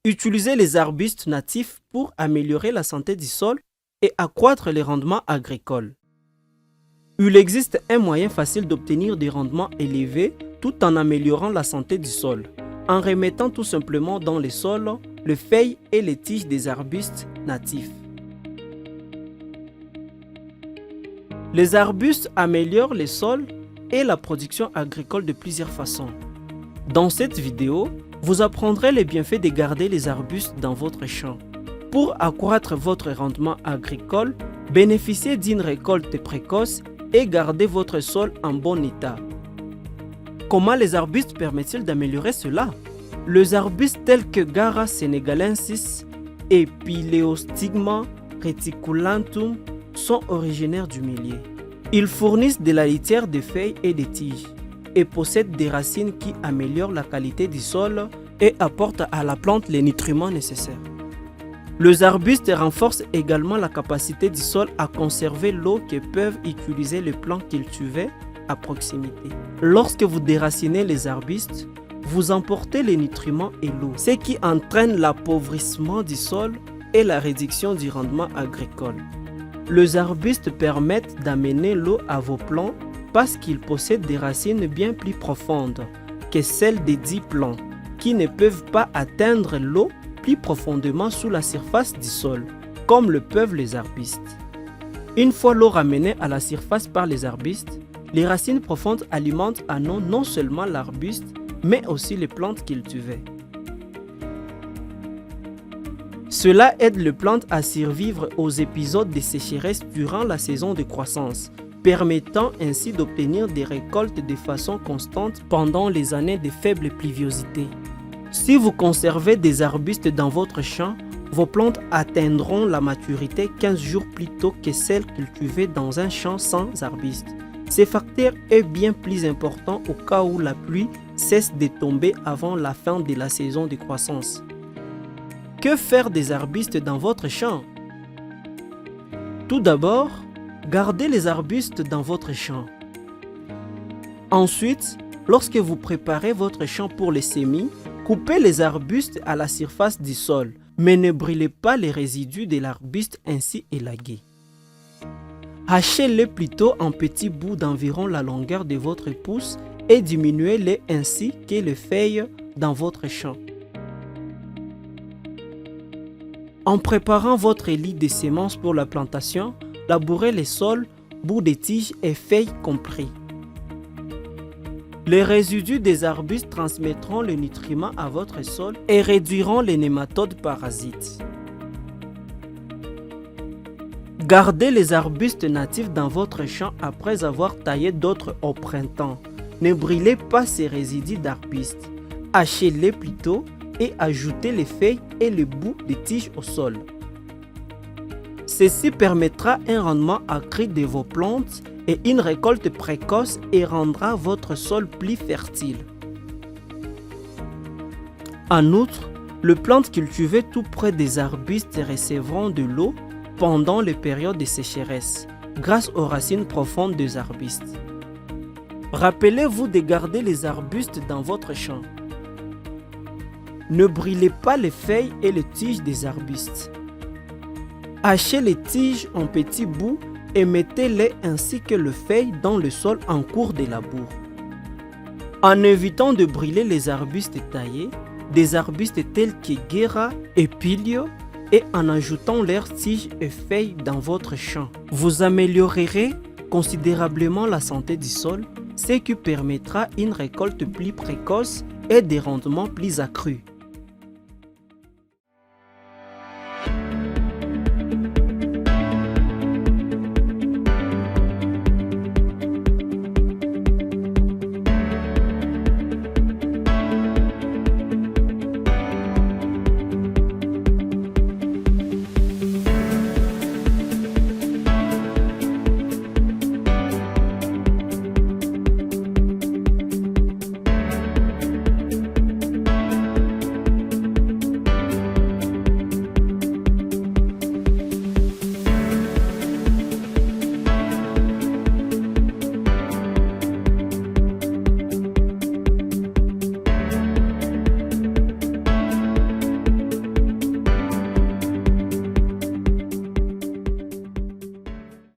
Utilisez les arbustes natifs pour améliorer la santé du sol et accroître les rendements agricoles. Il existe un moyen facile d'obtenir des rendements élevés tout en améliorant la santé du sol, en remettant tout simplement dans les sols les feuilles et les tiges des arbustes natifs. Les arbustes améliorent les sols et la production agricole de plusieurs façons. Dans cette vidéo, vous apprendrez les bienfaits de garder les arbustes dans votre champ. Pour accroître votre rendement agricole, bénéficiez d'une récolte précoce et gardez votre sol en bon état. Comment les arbustes permettent-ils d'améliorer cela? Les arbustes tels que Garra senegalensis et Pileostigma reticulantum sont originaires du milieu. Ils fournissent de la litière de feuilles et de tiges et possèdent des racines qui améliorent la qualité du sol et apportent à la plante les nutriments nécessaires. Les arbustes renforcent également la capacité du sol à conserver l'eau que peuvent utiliser les plants cultivés à proximité. Lorsque vous déracinez les arbustes, vous emportez les nutriments et l'eau, ce qui entraîne l'appauvrissement du sol et la réduction du rendement agricole. Les arbustes permettent d'amener l'eau à vos plants parce qu'ils possèdent des racines bien plus profondes que celles des dits plants, qui ne peuvent pas atteindre l'eau plus profondément sous la surface du sol, comme le peuvent les arbustes. Une fois l'eau ramenée à la surface par les arbustes, les racines profondes alimentent en eau non seulement l'arbuste, mais aussi les plantes cultivées. Cela aide les plantes à survivre aux épisodes de sécheresse durant la saison de croissance, permettant ainsi d'obtenir des récoltes de façon constante pendant les années de faible pluviosité. Si vous conservez des arbustes dans votre champ, vos plantes atteindront la maturité 15 jours plus tôt que celles cultivées dans un champ sans arbustes. Ce facteur est bien plus important au cas où la pluie cesse de tomber avant la fin de la saison de croissance. Que faire des arbustes dans votre champ? Tout d'abord, gardez les arbustes dans votre champ. Ensuite, lorsque vous préparez votre champ pour les semis, coupez les arbustes à la surface du sol, mais ne brûlez pas les résidus de l'arbuste ainsi élagués. Hachez-les plutôt en petits bouts d'environ la longueur de votre pouce et diminuez-les ainsi que les feuilles dans votre champ. En préparant votre lit de semences pour la plantation, labourez les sols, bouts de tiges et feuilles compris. Les résidus des arbustes transmettront les nutriments à votre sol et réduiront les nématodes parasites. Gardez les arbustes natifs dans votre champ après avoir taillé d'autres au printemps. Ne brûlez pas ces résidus d'arbustes. Hachez-les plutôt et ajoutez les feuilles et les bouts de tiges au sol. Ceci permettra un rendement accru de vos plantes et une récolte précoce et rendra votre sol plus fertile. En outre, les plantes cultivées tout près des arbustes recevront de l'eau pendant les périodes de sécheresse, grâce aux racines profondes des arbustes. Rappelez-vous de garder les arbustes dans votre champ. Ne brûlez pas les feuilles et les tiges des arbustes. Hachez les tiges en petits bouts et mettez-les ainsi que les feuilles dans le sol en cours de labour. En évitant de brûler les arbustes taillés, des arbustes tels que Guerra et Pilio, et en ajoutant leurs tiges et feuilles dans votre champ, vous améliorerez considérablement la santé du sol, ce qui permettra une récolte plus précoce et des rendements plus accrus.